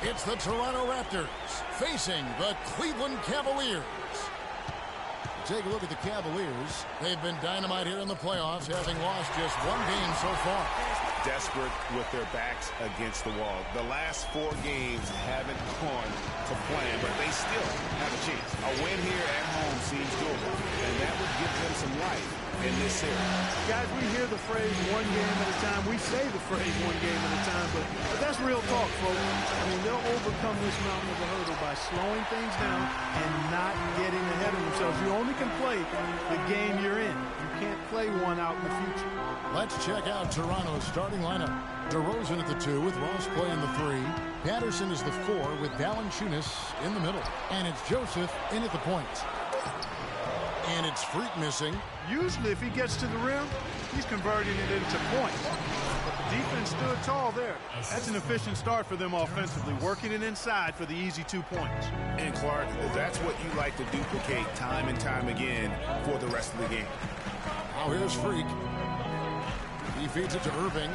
It's the Toronto Raptors facing the Cleveland Cavaliers. Take a look at the Cavaliers. They've been dynamite here in the playoffs, having lost just one game so far. Desperate with their backs against the wall. The last 4 games haven't gone to plan, but they still have a chance. A win here at home seems doable, and that would give them some life in this series. Guys, we hear the phrase one game at a time. We say the phrase one game at a time, but that's real talk, folks. I mean, they'll overcome this mountain of a hurdle by slowing things down and not getting ahead of themselves. You only can play the game you're in. You can't play one out in the future. Let's check out Toronto's starting lineup. DeRozan at the 2 with Ross playing the 3. Patterson is the 4 with Valanciunas in the middle. And it's Joseph in at the point. And it's Freak missing. Usually if he gets to the rim, he's converting it into points. But the defense stood tall there. That's an efficient start for them offensively, working it inside for the easy 2 points. And Clark, that's what you like to duplicate time and time again for the rest of the game. Now here's Freak. He feeds it to Irving.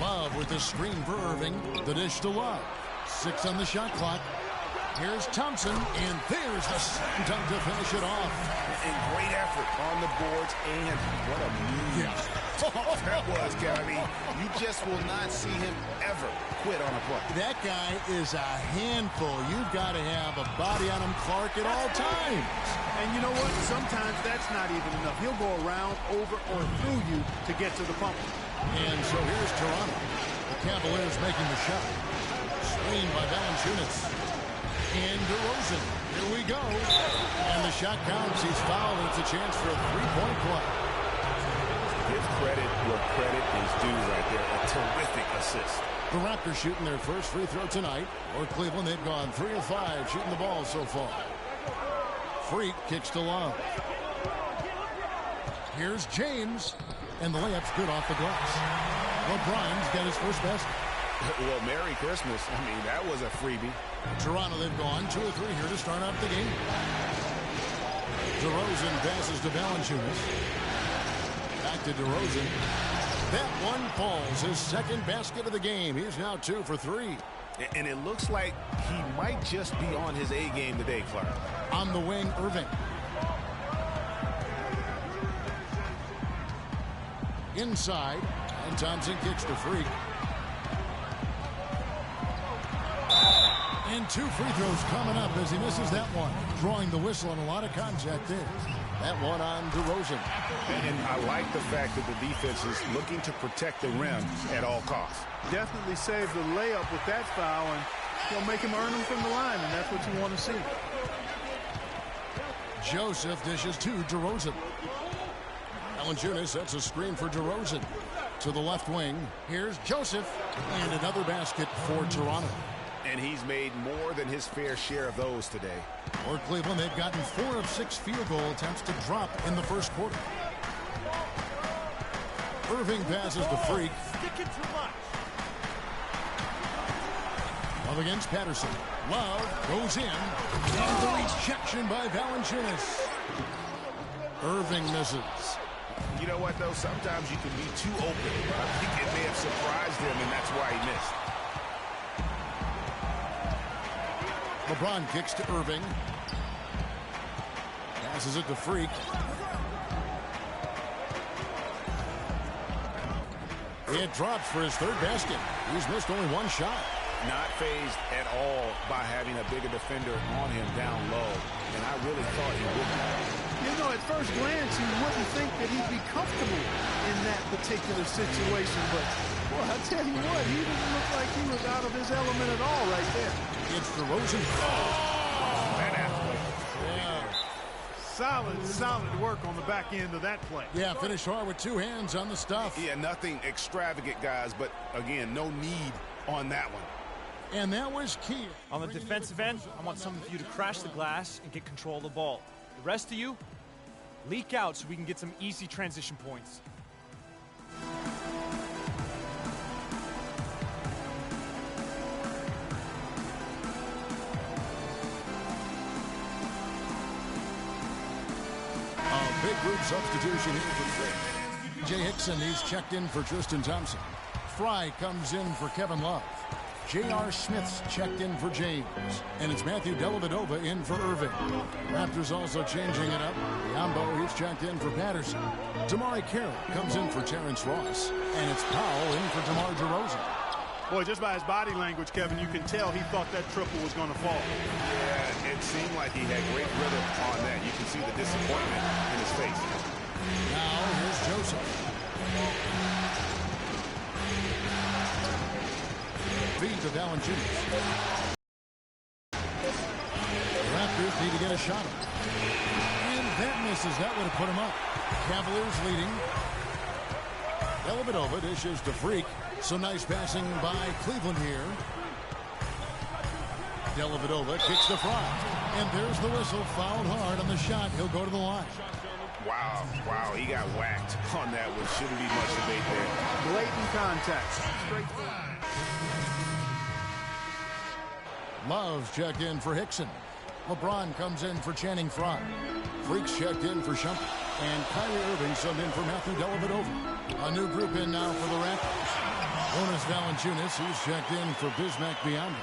Love with the screen for Irving. The dish to Love. 6 on the shot clock. Here's Thompson, and there's the slam dunk to finish it off. And great effort on the boards, and what a move. Yeah. That was, Gabby. You just will not see him ever quit on a play. That guy is a handful. You've got to have a body on him, Clark, at all times. And you know what? Sometimes that's not even enough. He'll go around, over, or through you to get to the pump. And so here's Toronto. The Cavaliers making the shot. Screen by Valanciunas. And DeRozan. Here we go. And the shot counts. He's fouled, and it's a chance for a 3-point play. Give credit where credit is due right there. A terrific assist. The Raptors shooting their first free throw tonight. For Cleveland, they've gone 3 of 5 shooting the ball so far. Freak kicks to Love. Here's James. And the layup's good off the glass. LeBron's got his first basket. Well, Merry Christmas. I mean, that was a freebie. Toronto, they've gone 2 of 3 here to start out the game. DeRozan passes to Valanciunas. Back to DeRozan. That one falls. His second basket of the game. He's now 2 for 3. And it looks like he might just be on his A game today, Clark. On the wing, Irving. Inside. And Thompson kicks to Freak. And 2 free throws coming up as he misses that one. Drawing the whistle and a lot of contact there. That one on DeRozan. And I like the fact that the defense is looking to protect the rim at all costs. Definitely saved the layup with that foul, and he'll make him earn them from the line, and that's what you want to see. Joseph dishes to DeRozan. Valanciunas sets a screen for DeRozan. To the left wing, here's Joseph. And another basket for Toronto. And he's made more than his fair share of those today. For Cleveland, they've gotten 4 of 6 field goal attempts to drop in the first quarter. Irving passes to Freak. Love against Patterson. Love goes in. And the rejection by Valanciunas. Irving misses. You know what, though? Sometimes you can be too open. I think it may have surprised him, and that's why he missed. LeBron kicks to Irving. Passes it to Freak. It drops for his 3rd basket. He's missed only 1 shot. Not fazed at all by having a bigger defender on him down low. And I really thought he wouldn't. You know, at first glance, you wouldn't think that he'd be comfortable in that particular situation. But, boy, I tell you what, he didn't look like he was out of his element at all right there. It's DeRozan. That athlete. Yeah. Solid work on the back end of that play. Yeah, finished hard with 2 hands on the stuff. Yeah, nothing extravagant, guys, but, again, no need on that one. And that was key. On the defensive end, I want some of you to crash the glass and get control of the ball. The rest of you, leak out so we can get some easy transition points. A big group substitution here for Freak. Jay Hickson, he's checked in for Tristan Thompson. Fry comes in for Kevin Love. J.R. Smith's checked in for James. And it's Matthew Dellavedova in for Irving. Raptors also changing it up. Biombo, he's checked in for Patterson. MyCAREER comes in for Terrence Ross. And it's Powell in for DeMar DeRozan. Boy, just by his body language, Kevin, you can tell he thought that triple was going to fall. Yeah, it seemed like he had great rhythm on that. You can see the disappointment in his face. Now, here's Joseph. Feed to Valanciunas. The Raptors need to get a shot. And that misses. That would have put him up. Cavaliers leading. Dellavedova dishes to Freak. So nice passing by Cleveland here. Dellavedova kicks the front. And there's the whistle. Fouled hard on the shot. He'll go to the line. Wow, he got whacked on that one. Shouldn't be much debate there. Blatant contact. Straight. Love's checked in for Hickson. LeBron comes in for Channing Frye. Freaks checked in for Shumpert. And Kyrie Irving subbed in for Matthew Dellavedova. A new group in now for the Raptors. Jonas Valanciunas, he's checked in for Bismack Biyombo.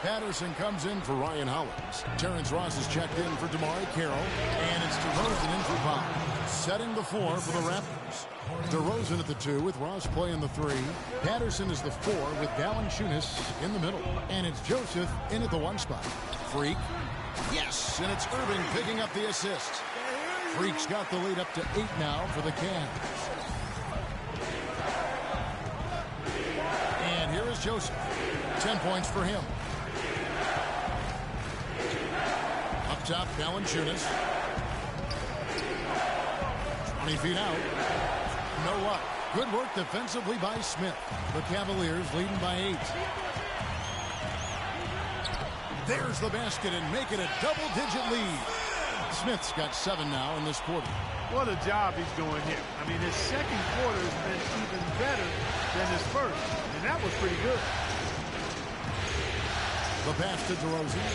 Patterson comes in for Ryan Hollins. Terrence Ross is checked in for MyCAREER. And it's DeRozan in for Bob. Setting the floor for the Raptors. DeRozan at the 2 with Ross playing the 3. Patterson is the 4 with Valanciunas in the middle. And it's Joseph in at the 1 spot. Freak. Yes, and it's Irving picking up the assist. Freak's got the lead up to 8 now for the Cavs. And here is Joseph. 10 points for him. Up top, Valanciunas. 20 feet out. No luck. Good work defensively by Smith. The Cavaliers leading by 8. There's the basket and make it a double-digit lead. Smith's got 7 now in this quarter. What a job he's doing here. I mean, his second quarter has been even better than his first. And that was pretty good. The pass to DeRozan.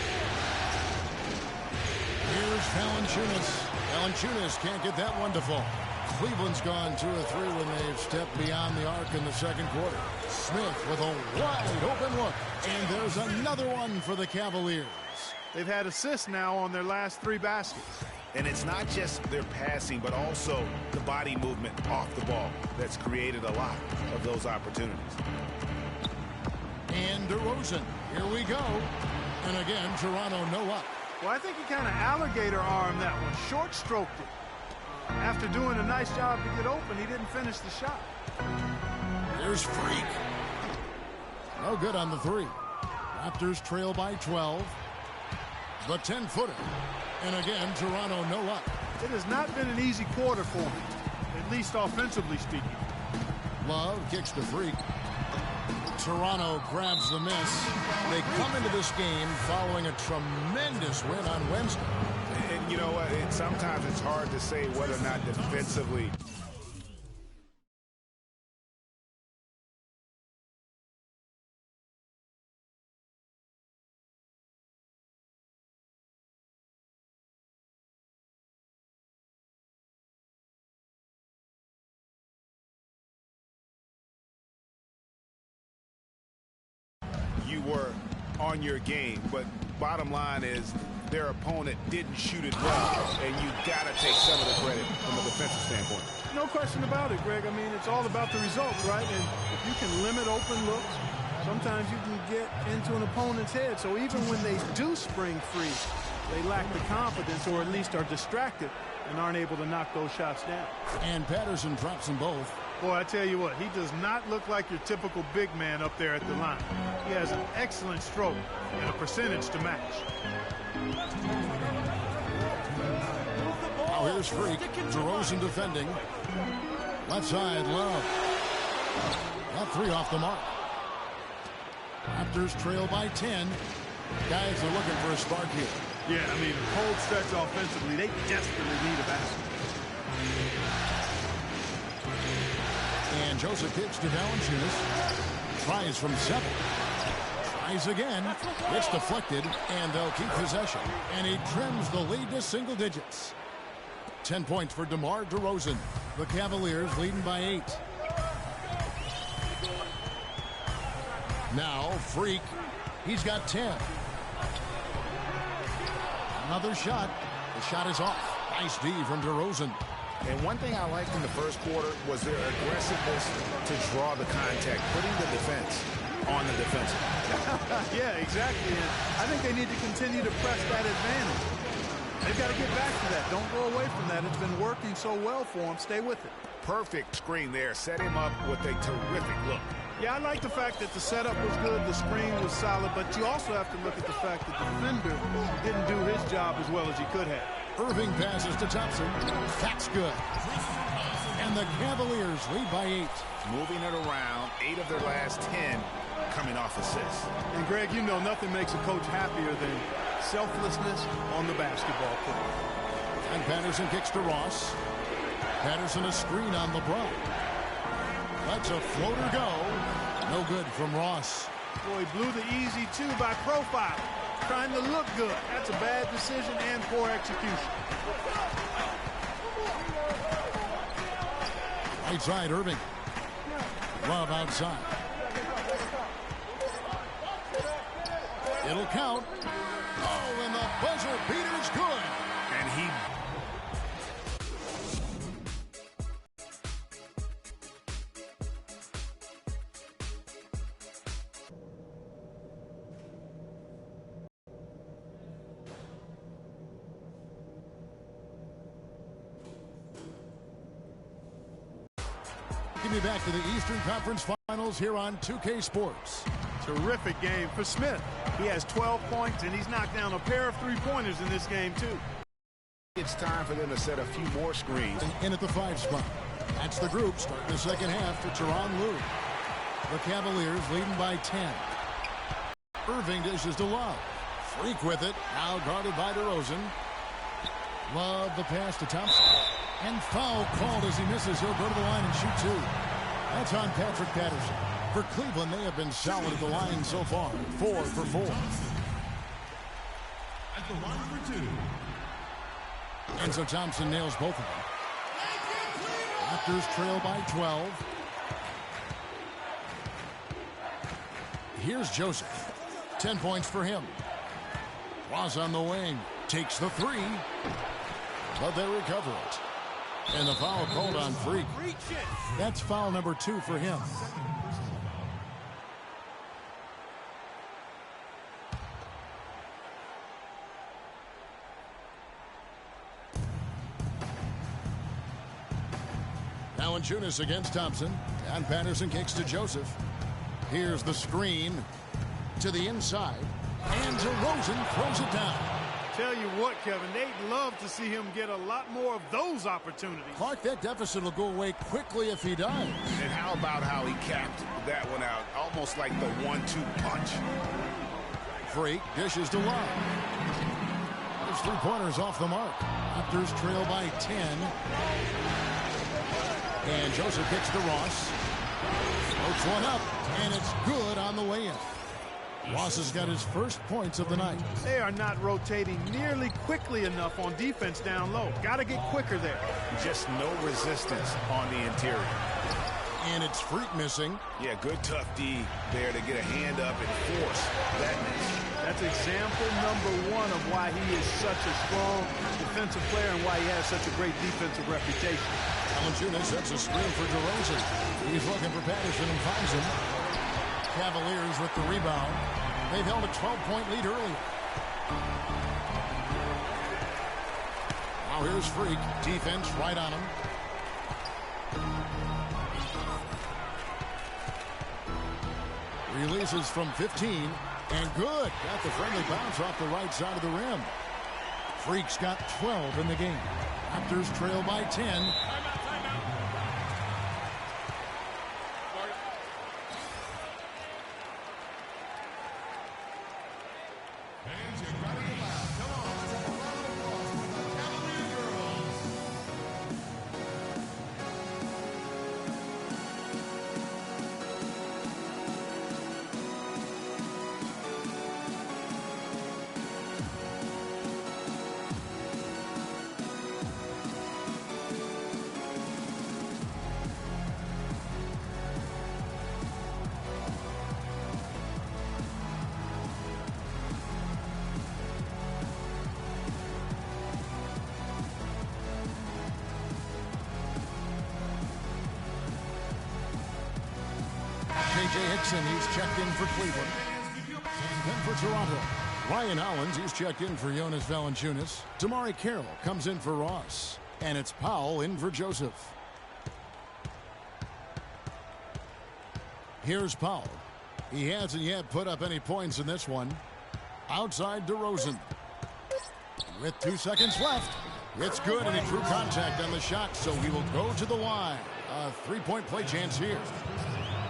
Here's Valanciunas. Valanciunas can't get that one to fall. Cleveland's gone 2 of 3 when they've stepped beyond the arc in the second quarter. Smith with a wide open look. And there's another one for the Cavaliers. They've had assists now on their last 3 baskets. And it's not just their passing, but also the body movement off the ball that's created a lot of those opportunities. And DeRozan, here we go. And again, Toronto no up. Well, I think he kind of alligator armed that one, short stroked it. After doing a nice job to get open, he didn't finish the shot. Here's Freak. No good on the 3. Raptors trail by 12. The 10-footer. And again, Toronto no luck. It has not been an easy quarter for him, at least offensively speaking. Love kicks to Freak. Toronto grabs the miss. They come into this game following a tremendous win on Wednesday. And you know what? Sometimes it's hard to say whether or not defensively you were on your game, but bottom line is their opponent didn't shoot it well, and you got to take some of the credit from a defensive standpoint. No question about it, Greg. I mean, it's all about the results, right? And if you can limit open looks, sometimes you can get into an opponent's head. So even when they do spring free, they lack the confidence or at least are distracted and aren't able to knock those shots down. And Patterson drops them both. Boy, I tell you what, he does not look like your typical big man up there at the line. He has an excellent stroke and a percentage to match. Now here's Freak. DeRozan defending. Left side, Love. That 3 off the mark. Raptors trail by 10. Guys are looking for a spark here. Yeah, I mean, cold stretch offensively, they desperately need a basket. And Joseph kicks to Valanciunas. Tries from 7. Tries again. It's deflected, and they'll keep possession. And he trims the lead to single digits. 10 points for DeMar DeRozan. The Cavaliers leading by 8. Now, Freak. He's got 10. Another shot. The shot is off. Nice D from DeRozan. And one thing I liked in the first quarter was their aggressiveness to draw the contact, putting the defense on the defensive. Yeah, exactly. And I think they need to continue to press that advantage. They've got to get back to that. Don't go away from that. It's been working so well for them. Stay with it. Perfect screen there. Set him up with a terrific look. Yeah, I like the fact that the setup was good, the screen was solid, but you also have to look at the fact that the defender didn't do his job as well as he could have. Irving passes to Thompson. That's good. And the Cavaliers lead by 8. Moving it around, 8 of their last 10 coming off assists. And Greg, you know nothing makes a coach happier than selflessness on the basketball court. And Patterson kicks to Ross. Patterson a screen on LeBron. That's a floater go. No good from Ross. Boy, he blew the easy 2 by profile. Trying to look good. That's a bad decision and poor execution. Right side, Irving. Love outside. It'll count. Oh, and the buzzer beater's good. And he... Give me back to the Eastern Conference Finals here on 2K Sports. Terrific game for Smith. He has 12 points, and he's knocked down a pair of three-pointers in this game, too. It's time for them to set a few more screens. In at the 5 spot. That's the group starting the second half for Tyronn Lue. The Cavaliers leading by 10. Irving dishes to Love. Freak with it. Now guarded by DeRozan. Love the pass to Thompson. And foul called as he misses. He'll go to the line and shoot 2. That's on Patrick Patterson. For Cleveland, they have been solid at the line so far. 4 for 4. At the line for 2. And so Thompson nails both of them. Raptors trail by 12. Here's Joseph. 10 points for him. Ross on the wing. Takes the 3. But they recover it. And the foul called on Freak. That's foul number 2 for him. Valanciunas against Thompson. And Patterson kicks to Joseph. Here's the screen to the inside. And DeRozan throws it down. Tell you what, Kevin, they'd love to see him get a lot more of those opportunities. Mark, that deficit will go away quickly if he does. And how about how he capped that one out? Almost like the 1-2 punch. Freak dishes to Love. There's 3-pointers off the mark. Raptors trail by 10. And Joseph kicks to Ross. Floats one up, and it's good on the way in. Ross has got his first points of the night. They are not rotating nearly quickly enough on defense down low. Got to get quicker there. Just no resistance on the interior. And it's Freak missing. Yeah, good tough D there to get a hand up and force that miss. That's example number 1 of why he is such a strong defensive player and why he has such a great defensive reputation. Valanciunas sets a screen for DeRozan. He's looking for Patterson and finds him. Cavaliers with the rebound. They've held a 12-point lead earlier. Now here's Freak. Defense right on him. Releases from 15. And good. Got the friendly bounce off the right side of the rim. Freak's got 12 in the game. Raptors trail by 10. T.J. Hickson, he's checked in for Cleveland. And then for Toronto, Ryan Hollins, he's checked in for Jonas Valanciunas. MyCAREER comes in for Ross. And it's Powell in for Joseph. Here's Powell. He hasn't yet put up any points in this one. Outside DeRozan. With 2 seconds left. It's good, and he drew contact on the shot, so he will go to the line. A three-point play chance here.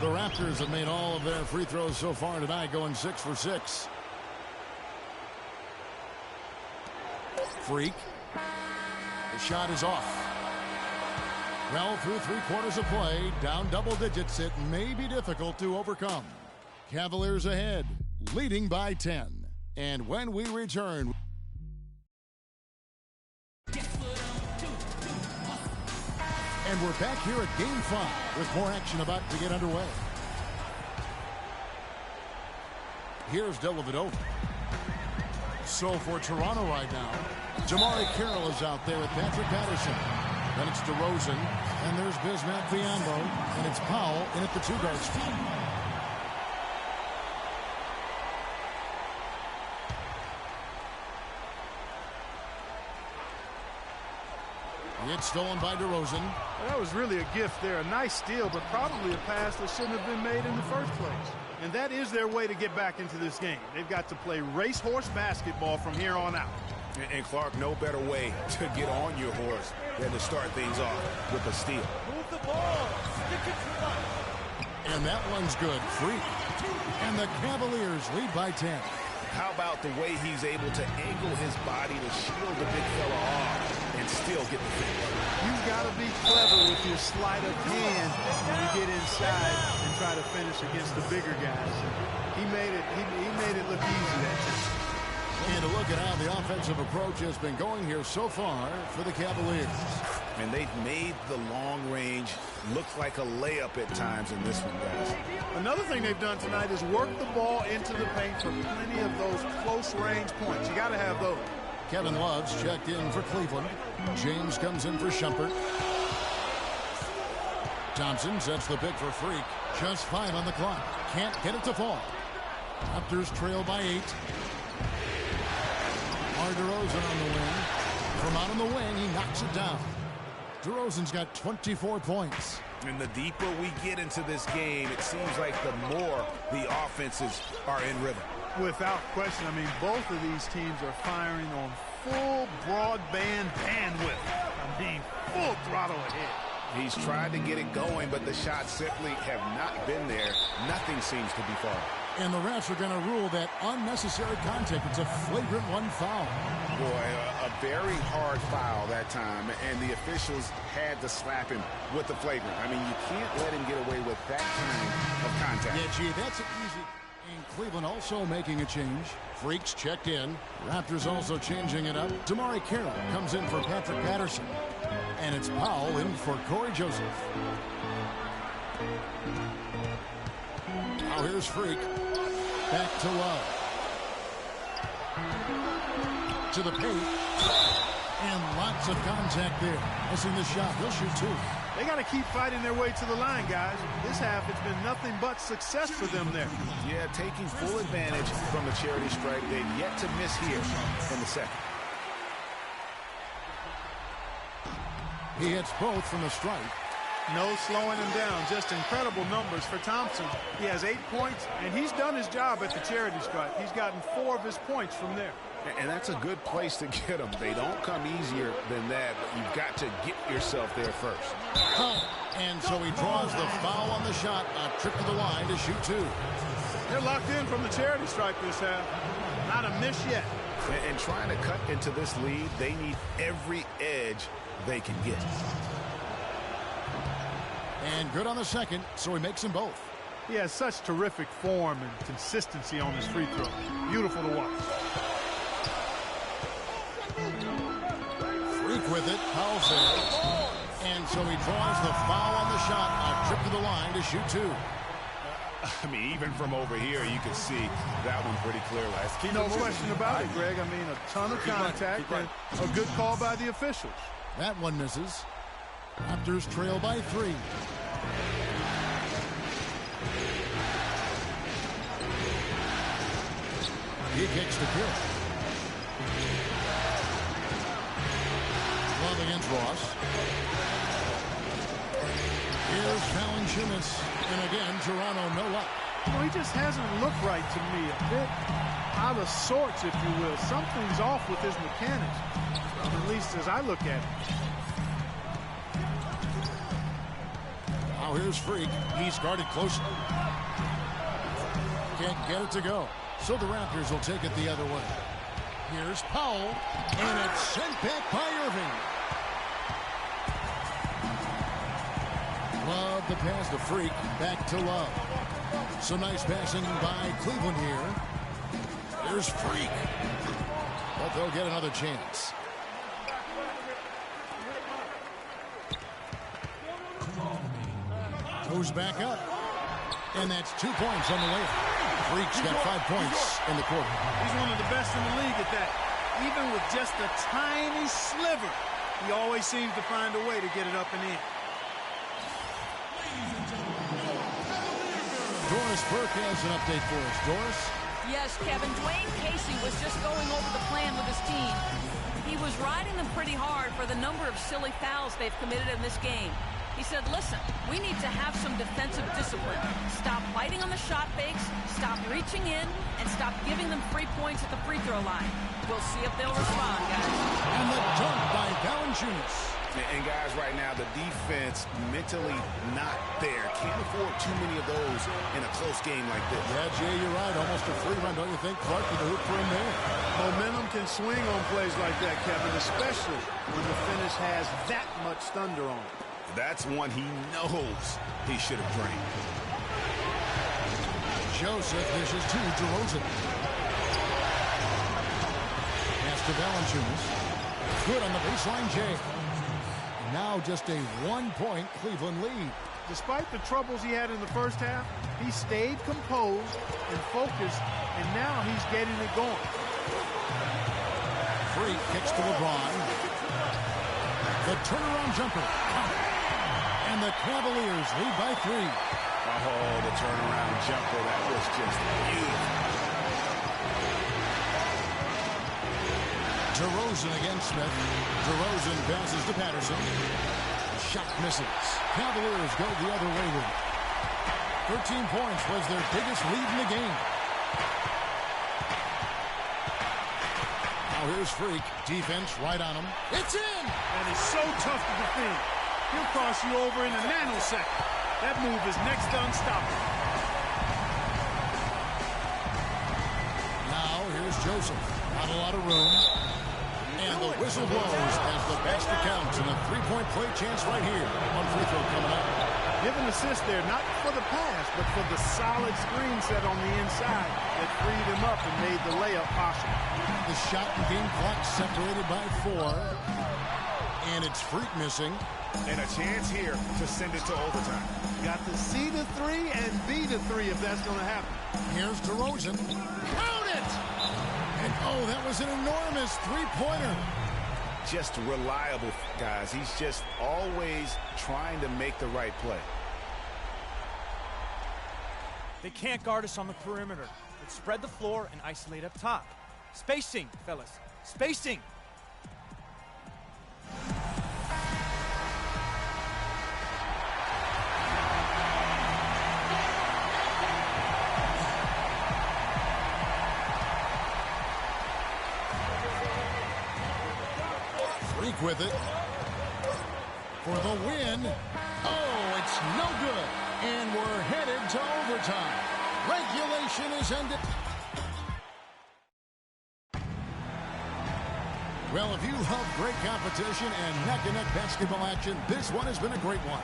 The Raptors have made all of their free throws so far tonight, going 6 for 6. Freak. The shot is off. Well, through 3/4 of play, down double digits, it may be difficult to overcome. Cavaliers ahead, leading by 10. And when we return... And we're back here at Game 5 with more action about to get underway. Here's Dellavedova. So for Toronto right now, MyCAREER is out there with Patrick Patterson. Then it's DeRozan, and there's Bismack Biyombo, and it's Powell in at the two-guard spot. It's stolen by DeRozan. That was really a gift there. A nice steal, but probably a pass that shouldn't have been made in the first place. And that is their way to get back into this game. They've got to play racehorse basketball from here on out. And Clark, no better way to get on your horse than to start things off with a steal. Move the ball. Stick it to the... And that one's good. Free. And the Cavaliers lead by 10. How about the way he's able to angle his body to shield the big fella off and still get the finish? You've got to be clever with your sleight of hand when you get inside and try to finish against the bigger guys. He made it look easy that time. And to look at how the offensive approach has been going here so far for the Cavaliers. And they've made the long range look like a layup at times in this one, guys. Another thing they've done tonight is work the ball into the paint for plenty of those close range points. You got to have those. Kevin Love's checked in for Cleveland. James comes in for Shumpert. Thompson sets the pick for Freak. Just 5 on the clock. Can't get it to fall. Raptors trail by 8. DeRozan on the wing. From out on the wing, he knocks it down. DeRozan's got 24 points. And the deeper we get into this game, it seems like the more the offenses are in rhythm. Without question. I mean, both of these teams are firing on full broadband bandwidth. I mean, full throttle ahead. He's tried to get it going, but the shots simply have not been there. Nothing seems to be falling. And the refs are going to rule that unnecessary contact. It's a flagrant one foul. Boy, a very hard foul that time, and the officials had to slap him with the flagrant. I mean, you can't let him get away with that kind of contact. Yeah, gee, that's easy. And Cleveland also making a change. Freaks checked in. Raptors also changing it up. MyCAREER comes in for Patrick Patterson. And it's Powell in for Corey Joseph. Now here's Freak. Back to Love. To the paint. And lots of contact there. Missing the shot. He'll shoot 2. They got to keep fighting their way to the line, guys. This half, it's been nothing but success for them there. Yeah, taking full advantage from the charity strike. They've yet to miss here in the second. He hits both from the strike. No slowing him down. Just incredible numbers for Thompson. He has 8 points, and he's done his job at the charity stripe. He's gotten 4 of his points from there. And that's a good place to get them. They don't come easier than that, but you've got to get yourself there first. And so he draws the foul on the shot. A trip to the line to shoot 2. They're locked in from the charity stripe this half. Not a miss yet. And trying to cut into this lead, they need every edge they can get. And good on the second, so he makes them both. He has such terrific form and consistency on his free throw. Beautiful to watch. Freak with it. Powell saves. And so he draws the foul on the shot. A trip to the line to shoot 2. I mean, even from over here, you can see that one pretty clearly. No question about it, Greg. I mean, a ton of contact and a good call by the officials. That one misses. Raptors trail by 3. He kicks to kill. Love against Ross. Here's Valanciunas. And again, Toronto no luck. Well, he just hasn't looked right to me. A bit out of sorts, if you will. Something's off with his mechanics, at least as I look at it. Now here's Freak. He's guarded closely. Can't get it to go. So the Raptors will take it the other way. Here's Powell. And it's sent back by Irving. Love the pass to Freak. Back to Love. So nice passing by Cleveland here. There's Freak. But they'll get another chance. Goes back up. And that's 2 points on the way. Freak's got 5 points in the quarter. He's one of the best in the league at that. Even with just a tiny sliver, he always seems to find a way to get it up and in. Doris Burke has an update for us. Doris? Yes, Kevin. Dwayne Casey was just going over the plan with his team. He was riding them pretty hard for the number of silly fouls they've committed in this game. He said, listen, we need to have some defensive discipline. Stop fighting on the shot fakes, stop reaching in, and stop giving them free points at the free throw line. We'll see if they'll respond, guys. And the dunk by Valanciunas. And guys, right now, the defense mentally not there. Can't afford too many of those in a close game like this. Yeah, Jay, you're right. Almost a free run, don't you think? Clark with the hoop for him there. Momentum can swing on plays like that, Kevin, especially when the finish has that much thunder on it. That's one he knows he should have drained. Joseph dishes to DeRozan. Pass to Valanciunas. Good on the baseline, Jay. Now just a 1-point Cleveland lead. Despite the troubles he had in the first half, he stayed composed and focused, and now he's getting it going. Freak kicks to LeBron. The turnaround jumper. And the Cavaliers lead by 3. Oh, the turnaround jumper. That was just beautiful. DeRozan against Smith. DeRozan passes to Patterson. The shot misses. Cavaliers go the other way with it. 13 points was their biggest lead in the game. Now here's Freak. Defense right on him. It's in! And it's so tough to defend. He'll cross you over in a nanosecond. That move is next to unstoppable. Now here's Joseph. Not a lot of room. And the whistle blows as the basket counts, and a three-point play chance right here. One free throw coming up. Give an assist there, not for the pass, but for the solid screen set on the inside that freed him up and made the layup possible. The shot and game clock separated by 4. And it's Freak missing. And a chance here to send it to overtime. Got to see the 3 and be the 3 if that's going to happen. Here's DeRozan. Count it! And oh, that was an enormous three-pointer. Just reliable, guys. He's just always trying to make the right play. They can't guard us on the perimeter. Let's spread the floor and isolate up top. Spacing, fellas. Spacing. Freak with it. For the win. Oh, it's no good. And we're headed to overtime. Regulation is ended. Well, if you love great competition and neck-and-neck basketball action, this one has been a great one.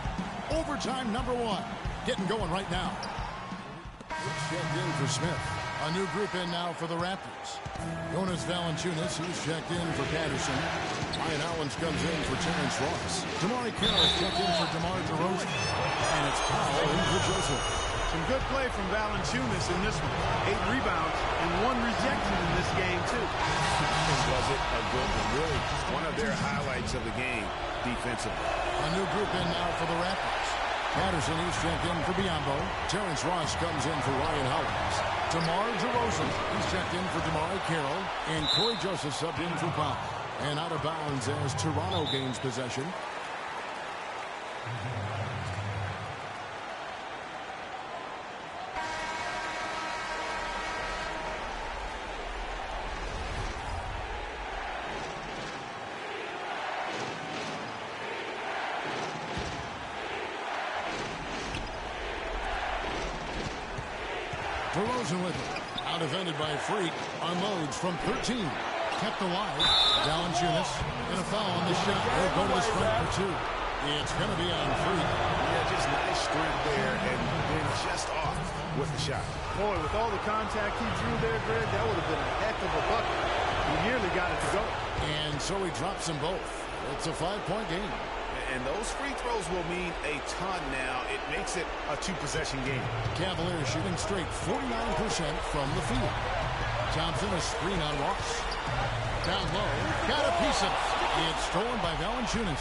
Overtime number 1. Getting going right now. Checked in for Smith. A new group in now for the Raptors. Jonas Valanciunas, he's checked in for Patterson. Ryan Allens comes in for Terrence Ross. MyCAREER checked in for DeMar DeRozan. And it's Powell in for Joseph. Some good play from Valanciunas in this one. 8 rebounds and 1 rejection in this game, too. Was it a good one? Really, one of their highlights of the game defensively. A new group in now for the Raptors. Patterson, he's checked in for Biombo. Terrence Ross comes in for Ryan Hollins. DeMar DeRozan, he's checked in for MyCAREER. And Corey Joseph subbed in for Powell. And out of bounds as Toronto gains possession. DeRozan with it. Out defended by Freak. Unloads from 13. Kept alive. Valanciunas. And a foul on the shot. They'll go to the strike for two. It's going to be on Freak. Yeah, just nice strength there and then just off with the shot. Boy, with all the contact he drew there, Greg, that would have been a heck of a bucket. He nearly got it to go. And so he drops them both. It's a 5-point game. And those free throws will mean a ton now. It makes it a 2-possession game. Cavaliers shooting straight 49% from the field. Thompson, a screen on Ross. Down low. Got a piece of it. It's stolen by Valanciunas.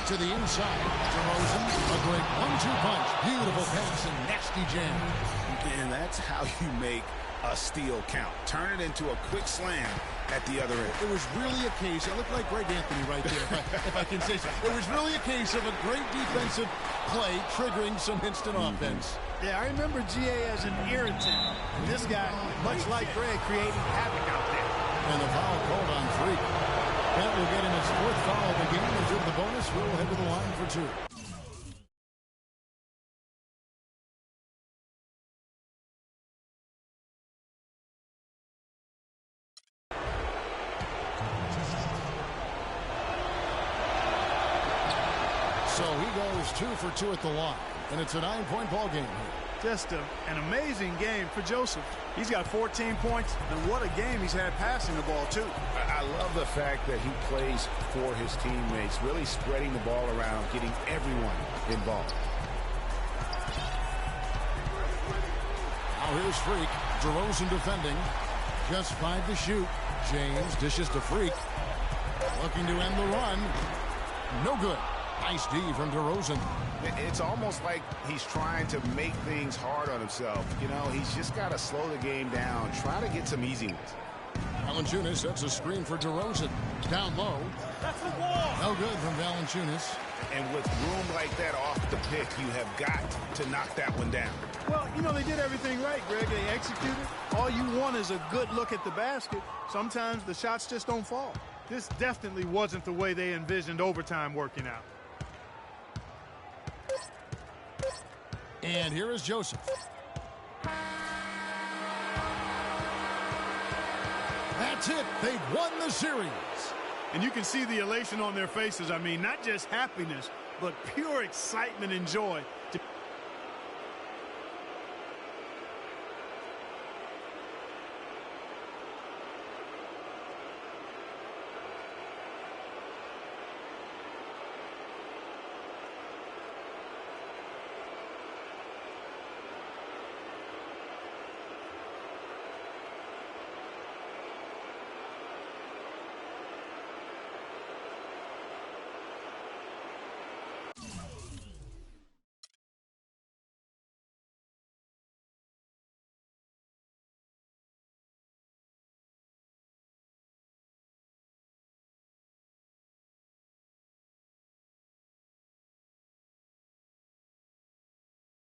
To the inside. DeRozan, a great 1-2 punch. Beautiful pass and nasty jam. And that's how you make a steal count. Turn it into a quick slam at the other end. It was really a case, it looked like Greg Anthony right there, if I can say so. It was really a case of a great defensive play triggering some instant offense. Yeah, I remember GA as an irritant. And this guy, much like Greg, creating havoc out there. And the foul called on Freak. That will get him his 4th foul of the game. And to the bonus, we'll head to the line for 2. So he goes 2 for 2 at the line. And it's a 9-point ball game here. Just an amazing game for Joseph. He's got 14 points, and what a game he's had passing the ball, too. I love the fact that he plays for his teammates, really spreading the ball around, getting everyone involved. Now here's Freak. DeRozan defending. Just 5 to shoot. James dishes to Freak. Looking to end the run. No good. Nice D from DeRozan. It's almost like he's trying to make things hard on himself. You know, he's just got to slow the game down, try to get some easy ones. Valanciunas sets a screen for DeRozan. Down low. That's the wall. No good from Valanciunas. And with room like that off the pick, you have got to knock that one down. Well, you know, they did everything right, Greg. They executed. All you want is a good look at the basket. Sometimes the shots just don't fall. This definitely wasn't the way they envisioned overtime working out. And here is Joseph. That's it. They've won the series. And you can see the elation on their faces. I mean, not just happiness, but pure excitement and joy